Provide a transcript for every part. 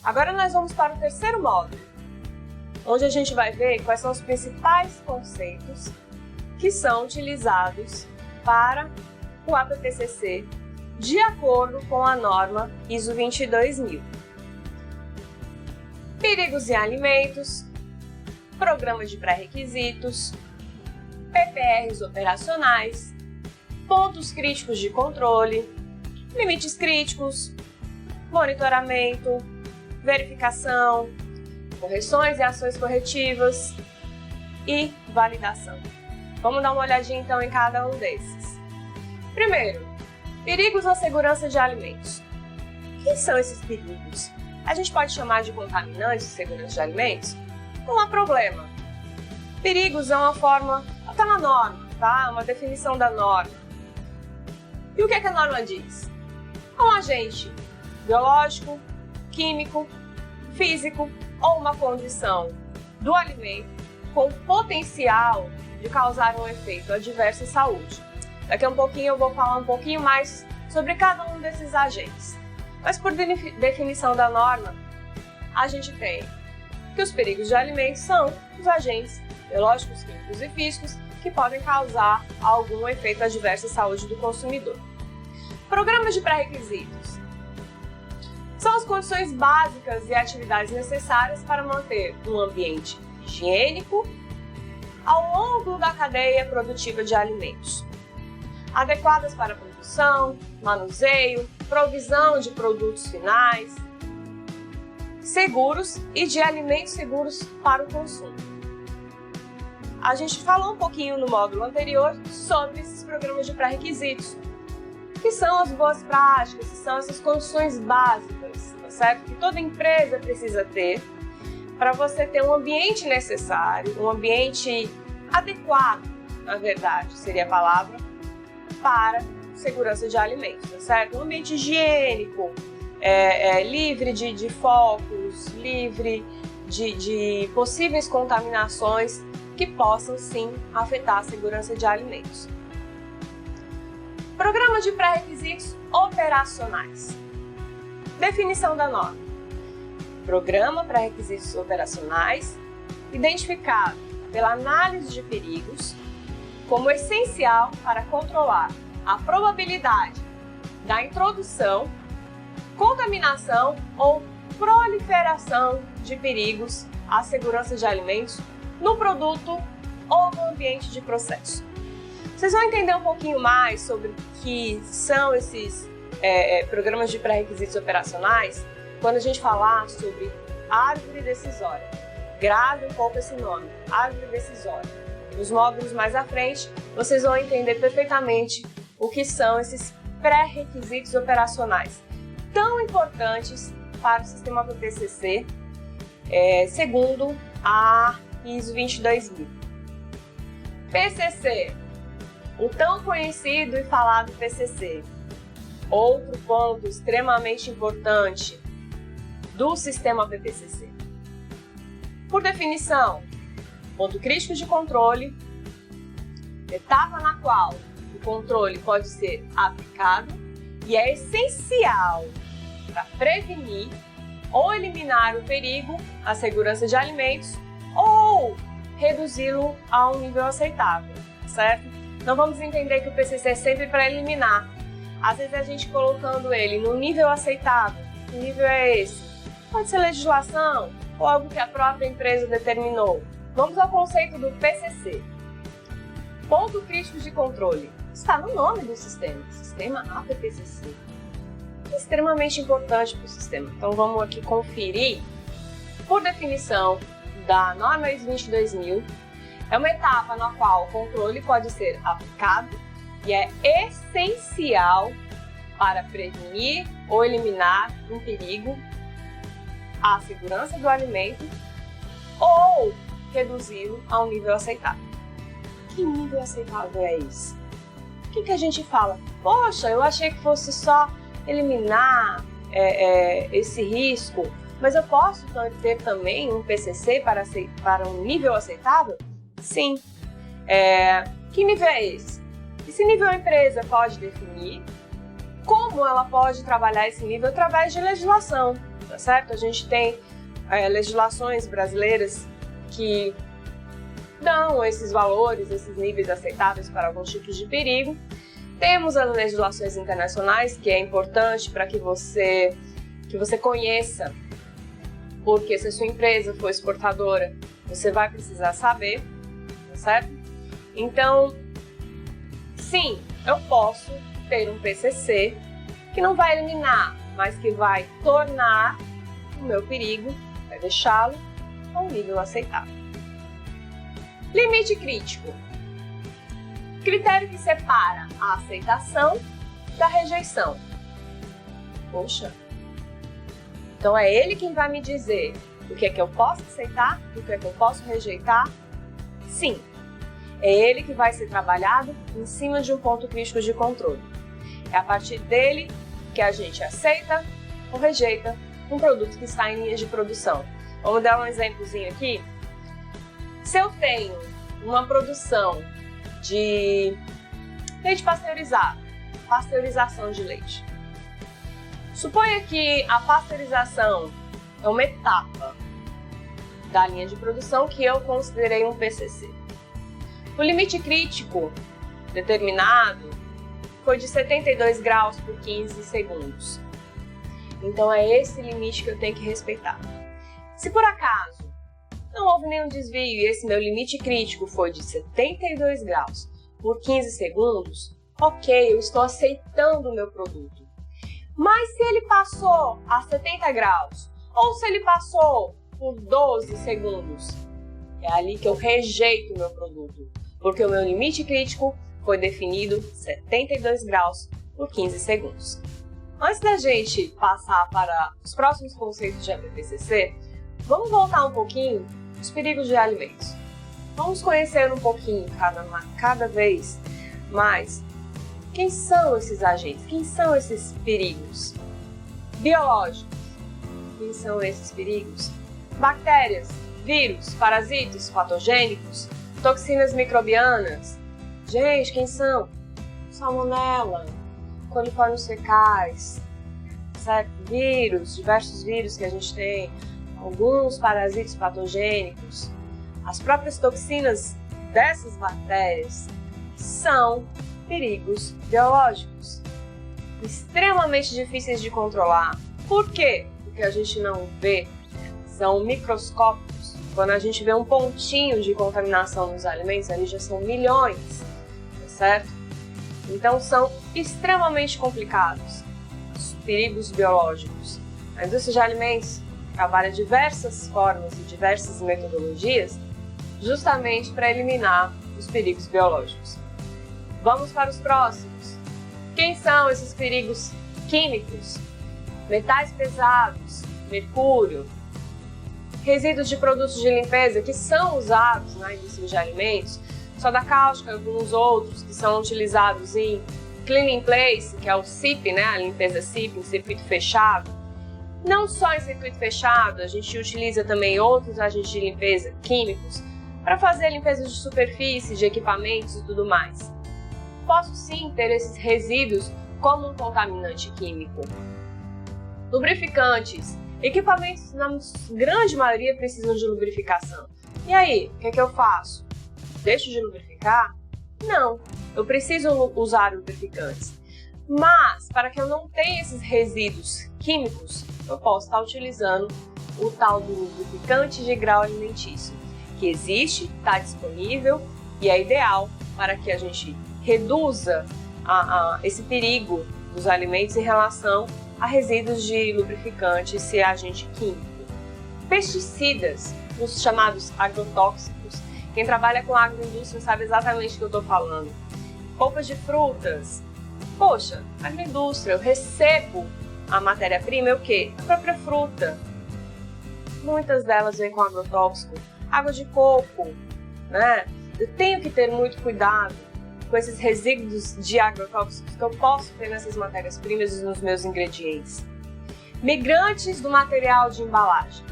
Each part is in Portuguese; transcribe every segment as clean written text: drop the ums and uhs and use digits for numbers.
Agora nós vamos para o terceiro módulo, onde a gente vai ver quais são os principais conceitos que são utilizados para o APPCC de acordo com a norma ISO 22000. Perigos em alimentos, programa de pré-requisitos, PPRs operacionais, pontos críticos de controle, limites críticos, monitoramento, verificação, correções e ações corretivas e validação. Vamos dar uma olhadinha então em cada um desses. Primeiro, perigos na segurança de alimentos. O que são esses perigos? A gente pode chamar de contaminantes de segurança de alimentos? Não há problema. Perigos é uma forma, está na norma, tá? Uma definição da norma. E o que a norma diz? É um agente biológico, químico, físico ou uma condição do alimento com potencial de causar um efeito adverso à saúde. Daqui a um pouquinho eu vou falar um pouquinho mais sobre cada um desses agentes. Mas por definição da norma, a gente tem que os perigos de alimentos são os agentes biológicos, químicos e físicos que podem causar algum efeito adverso à saúde do consumidor. Programas de pré-requisitos são as condições básicas e atividades necessárias para manter um ambiente higiênico ao longo da cadeia produtiva de alimentos, adequadas para a produção, manuseio, provisão de produtos finais, seguros e de alimentos seguros para o consumo. A gente falou um pouquinho no módulo anterior sobre esses programas de pré-requisitos, que são as boas práticas, que são essas condições básicas, tá certo? Que toda empresa precisa ter para você ter um ambiente necessário, um ambiente adequado, na verdade, seria a palavra, para segurança de alimentos, tá certo? Um ambiente higiênico, livre de focos, livre de possíveis contaminações que possam sim afetar a segurança de alimentos. Programa de pré-requisitos operacionais. Definição da norma. Programa pré-requisitos operacionais identificado pela análise de perigos como essencial para controlar a probabilidade da introdução, contaminação ou proliferação de perigos à segurança de alimentos no produto ou no ambiente de processo. Vocês vão entender um pouquinho mais sobre o que são esses programas de pré-requisitos operacionais quando a gente falar sobre árvore decisória. Grave um pouco esse nome, árvore decisória. Nos módulos mais à frente, vocês vão entender perfeitamente o que são esses pré-requisitos operacionais tão importantes para o sistema APPCC, segundo a ISO 22000. PCC, o tão conhecido e falado PCC. Outro ponto extremamente importante do sistema APPCC. Por definição, ponto crítico de controle, etapa na qual o controle pode ser aplicado e é essencial para prevenir ou eliminar o perigo à segurança de alimentos ou reduzi-lo a um nível aceitável, certo? Não vamos entender que o PCC é sempre para eliminar. Às vezes a gente colocando ele no nível aceitável. Que nível é esse? Pode ser legislação ou algo que a própria empresa determinou. Vamos ao conceito do PCC. Ponto crítico de controle. Está no nome do sistema. Sistema APPCC. É extremamente importante para o sistema. Então vamos aqui conferir. Por definição da norma ISO 22000, é uma etapa na qual o controle pode ser aplicado e é essencial para prevenir ou eliminar um perigo à segurança do alimento ou reduzi-lo a um nível aceitável. Que nível aceitável é esse? O que a gente fala? Poxa, eu achei que fosse só eliminar esse risco, mas eu posso ter também um PCC para um nível aceitável? Sim. Que nível é esse? Esse nível a empresa pode definir. Como ela pode trabalhar esse nível? Através de legislação. tá certo? A gente tem legislações brasileiras que dão esses valores, esses níveis aceitáveis para alguns tipos de perigo. Temos as legislações internacionais, que é importante para que você conheça, porque se a sua empresa for exportadora, você vai precisar saber, tá certo? Então, sim, eu posso ter um PCC que não vai eliminar, mas que vai tornar o meu perigo, vai deixá-lo a um nível aceitável. Limite crítico. Critério que separa a aceitação da rejeição. Poxa, então é ele quem vai me dizer o que é que eu posso aceitar, o que é que eu posso rejeitar? Sim, é ele que vai ser trabalhado em cima de um ponto crítico de controle. É a partir dele que a gente aceita ou rejeita um produto que está em linha de produção. Vamos dar um exemplozinho aqui. Se eu tenho uma produção de leite pasteurizado, pasteurização de leite. Suponha que a pasteurização é uma etapa da linha de produção que eu considerei um PCC. O limite crítico determinado foi de 72 graus por 15 segundos. Então é esse limite que eu tenho que respeitar. Se por acaso não houve nenhum desvio e esse meu limite crítico foi de 72 graus por 15 segundos, ok, eu estou aceitando o meu produto. Mas se ele passou a 70 graus ou se ele passou por 12 segundos, é ali que eu rejeito o meu produto, porque o meu limite crítico foi definido 72 graus por 15 segundos. Antes da gente passar para os próximos conceitos de APPCC, vamos voltar um pouquinho os perigos de alimentos. Vamos conhecer um pouquinho cada vez mais quem são esses agentes, quem são esses perigos biológicos, quem são esses perigos, bactérias, vírus, parasitos, patogênicos, toxinas microbianas. Gente, quem são? Salmonela, coliformes fecais, certo? Vírus, diversos vírus que a gente tem, alguns parasitos patogênicos, as próprias toxinas dessas bactérias são perigos biológicos, extremamente difíceis de controlar. Por quê? Porque a gente não vê, são microscópicos. Quando a gente vê um pontinho de contaminação nos alimentos, ali já são milhões, tá certo? Então são extremamente complicados os perigos biológicos. A indústria de alimentos trabalha diversas formas e diversas metodologias justamente para eliminar os perigos biológicos. Vamos para os próximos. Quem são esses perigos químicos? Metais pesados, mercúrio, resíduos de produtos de limpeza que são usados na indústria de alimentos, soda cáustica e alguns outros que são utilizados em clean in place, que é o CIP, né? A limpeza CIP, em circuito fechado. Não só em circuito fechado, a gente utiliza também outros agentes de limpeza químicos para fazer limpeza de superfície, de equipamentos e tudo mais. Posso sim ter esses resíduos como um contaminante químico. Lubrificantes. Equipamentos, na grande maioria, precisam de lubrificação. E aí, o que é que eu faço? Deixo de lubrificar? Não, eu preciso usar lubrificantes. Mas, para que eu não tenha esses resíduos químicos, eu posso estar utilizando o tal do lubrificante de grau alimentício, que existe, está disponível e é ideal para que a gente reduza esse perigo dos alimentos em relação a resíduos de lubrificantes e agente químico. Pesticidas, os chamados agrotóxicos. Quem trabalha com agroindústria sabe exatamente o que eu estou falando. Polpas de frutas. Poxa, agroindústria, eu recebo a matéria-prima, é o quê? A própria fruta. Muitas delas vêm com agrotóxico. Água de coco, né? Eu tenho que ter muito cuidado com esses resíduos de agrotóxicos que eu posso ter nessas matérias-primas e nos meus ingredientes. Migrantes do material de embalagem.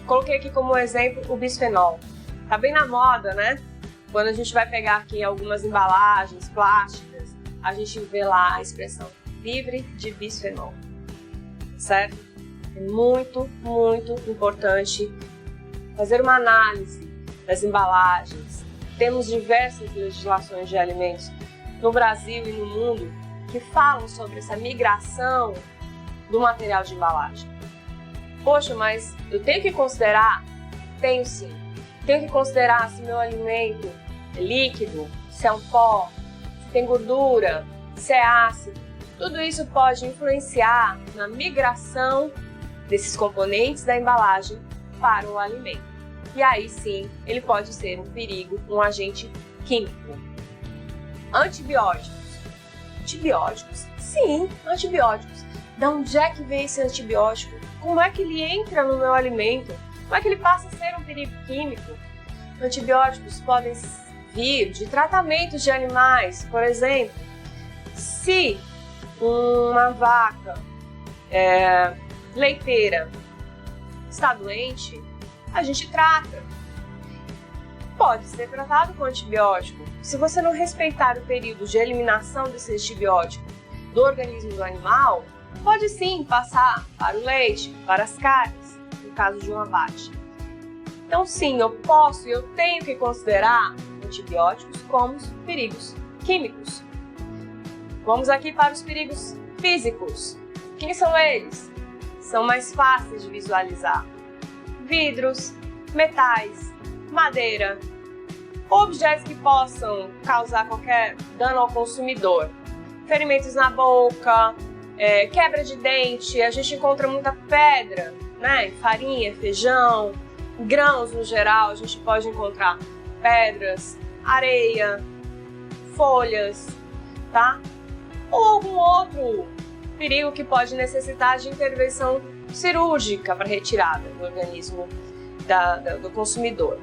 Coloquei aqui como exemplo o bisfenol. Tá bem na moda, né? Quando a gente vai pegar aqui algumas embalagens plásticas, a gente vê lá a expressão livre de bisfenol, certo? é muito, muito importante fazer uma análise das embalagens. Temos diversas legislações de alimentos no Brasil e no mundo que falam sobre essa migração do material de embalagem. Poxa, mas eu tenho que considerar? Tenho sim. Tenho que considerar se meu alimento é líquido, se é um pó, se tem gordura, se é ácido. Tudo isso pode influenciar na migração desses componentes da embalagem para o alimento. E aí sim, ele pode ser um perigo, um agente químico. Antibióticos. Antibióticos? Sim, antibióticos. De onde é que vem esse antibiótico? Como é que ele entra no meu alimento? Como é que ele passa a ser um perigo químico? Antibióticos podem vir de tratamentos de animais. Por exemplo, se uma vaca leiteira está doente, a gente trata. Pode ser tratado com antibiótico. Se você não respeitar o período de eliminação desse antibiótico do organismo do animal, pode sim passar para o leite, para as carnes, no caso de um abate. Então sim, eu posso e eu tenho que considerar antibióticos como perigos químicos. Vamos aqui para os perigos físicos. Quem são eles? São mais fáceis de visualizar. Vidros, metais, madeira, objetos que possam causar qualquer dano ao consumidor. Ferimentos na boca, quebra de dente, a gente encontra muita pedra, né? Farinha, feijão, grãos no geral, a gente pode encontrar pedras, areia, folhas, tá? Ou algum outro perigo que pode necessitar de intervenção cirúrgica para retirada do organismo do consumidor.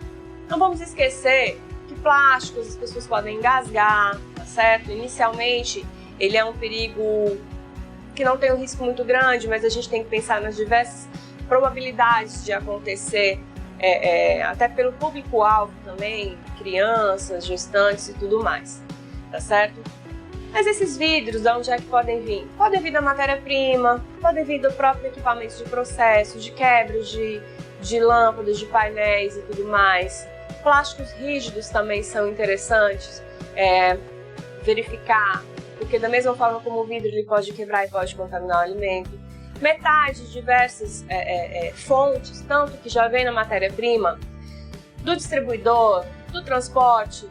Não vamos esquecer que plásticos as pessoas podem engasgar, tá certo? Inicialmente ele é um perigo que não tem um risco muito grande, mas a gente tem que pensar nas diversas probabilidades de acontecer, até pelo público-alvo também, crianças, gestantes e tudo mais, tá certo? Mas esses vidros, de onde é que podem vir? Podem vir da matéria-prima, podem vir do próprio equipamento de processo, de quebras de lâmpadas, de painéis e tudo mais. Plásticos rígidos também são interessantes verificar, porque da mesma forma como o vidro ele pode quebrar e pode contaminar o alimento. Metais de diversas fontes, tanto que já vem na matéria-prima, do distribuidor, do transporte,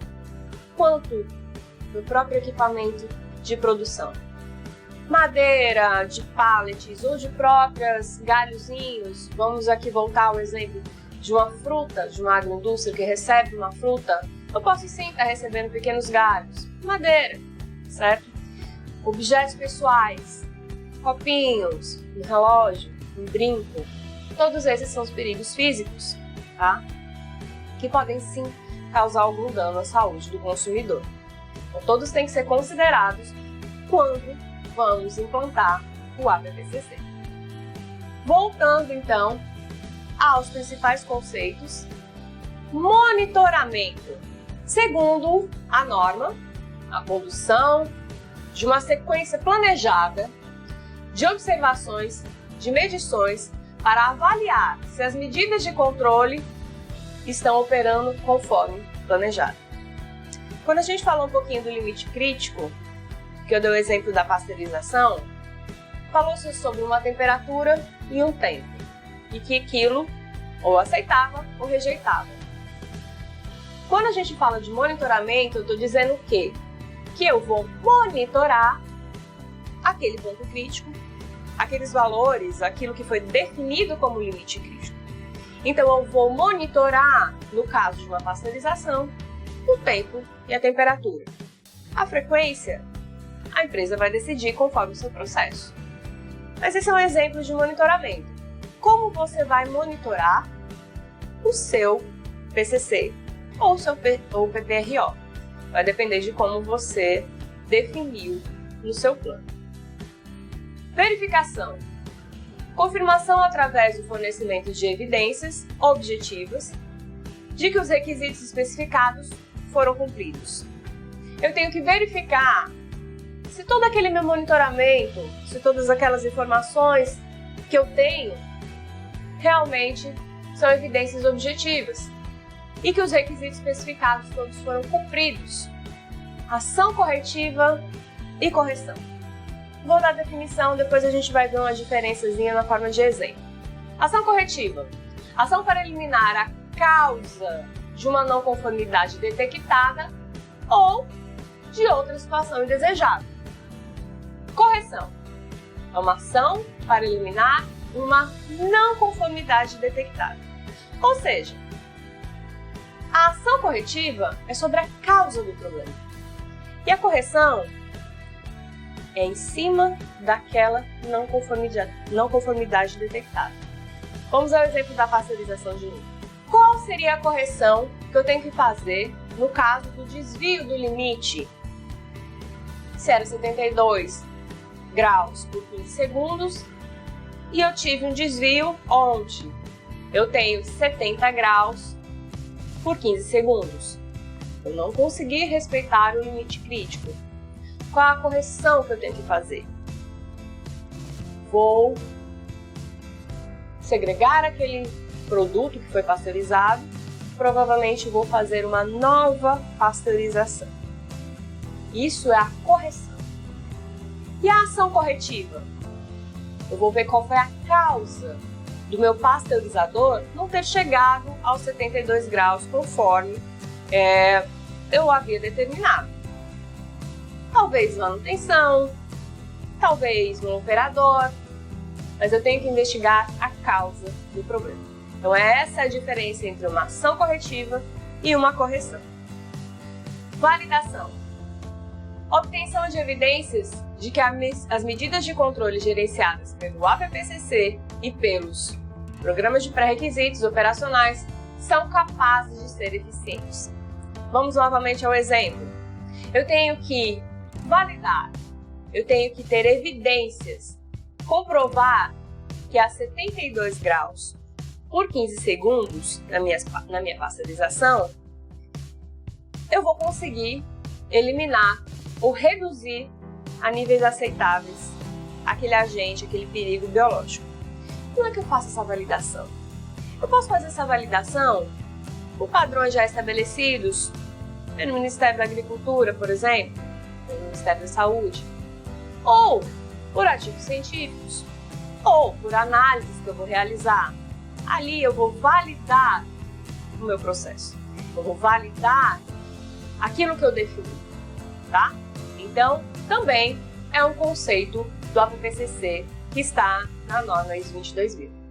quanto do próprio equipamento de produção. Madeira de pallets ou de próprios galhozinhos, vamos aqui voltar ao exemplo de uma fruta, de uma agroindústria que recebe uma fruta, eu posso sim estar recebendo pequenos galhos, madeira, certo? Objetos pessoais, copinhos, um relógio, um brinco, todos esses são os perigos físicos, tá? Que podem sim causar algum dano à saúde do consumidor. Então, todos têm que ser considerados quando vamos implantar o APPCC. Voltando então aos principais conceitos, monitoramento. Segundo a norma, a condução de uma sequência planejada de observações, de medições, para avaliar se as medidas de controle estão operando conforme planejado. Quando a gente falou um pouquinho do limite crítico, que eu dei o exemplo da pasteurização, falou-se sobre uma temperatura e um tempo, e que aquilo ou aceitava ou rejeitava. Quando a gente fala de monitoramento, eu estou dizendo o quê? Que eu vou monitorar aquele ponto crítico, aqueles valores, aquilo que foi definido como limite crítico. Então eu vou monitorar, no caso de uma pasteurização, o tempo e a temperatura. A frequência, a empresa vai decidir conforme o seu processo. Mas esse é um exemplo de monitoramento. Como você vai monitorar o seu PCC ou o PPRO? Vai depender de como você definiu no seu plano. Verificação. Confirmação através do fornecimento de evidências objetivas de que os requisitos especificados foram cumpridos. Eu tenho que verificar se todo aquele meu monitoramento, se todas aquelas informações que eu tenho realmente são evidências objetivas e que os requisitos especificados todos foram cumpridos. Ação corretiva e correção. Vou dar a definição, depois a gente vai ver uma diferençazinha na forma de exemplo. Ação corretiva. Ação para eliminar a causa de uma não conformidade detectada ou de outra situação indesejada. Correção. É uma ação para eliminar uma não conformidade detectada. Ou seja, a ação corretiva é sobre a causa do problema. E a correção é em cima daquela não conformidade detectada. Vamos ao exemplo da pasteurização de novo. Qual seria a correção que eu tenho que fazer no caso do desvio do limite? Se era 72 graus por 15 segundos e eu tive um desvio onde eu tenho 70 graus por 15 segundos. Eu não consegui respeitar o limite crítico. Qual a correção que eu tenho que fazer? Vou segregar aquele produto que foi pasteurizado, provavelmente vou fazer uma nova pasteurização. Isso é a correção. E a ação corretiva? Eu vou ver qual foi a causa do meu pasteurizador não ter chegado aos 72 graus conforme eu havia determinado. Talvez manutenção, talvez um operador, mas eu tenho que investigar a causa do problema. Então essa é a diferença entre uma ação corretiva e uma correção. Validação. Obtenção de evidências de que as medidas de controle gerenciadas pelo APPCC e pelos programas de pré-requisitos operacionais são capazes de ser eficientes. Vamos novamente ao exemplo. Eu tenho que validar, eu tenho que ter evidências, comprovar que a 72 graus por 15 segundos na minha pasteurização, eu vou conseguir eliminar ou reduzir a níveis aceitáveis aquele agente, aquele perigo biológico. Como é que eu faço essa validação? Eu posso fazer essa validação por padrões já estabelecidos no Ministério da Agricultura, por exemplo, no Ministério da Saúde, ou por artigos científicos, ou por análises que eu vou realizar. Ali eu vou validar o meu processo, eu vou validar aquilo que eu defini, tá? Então, também é um conceito do APPCC que está na norma ISO 22000.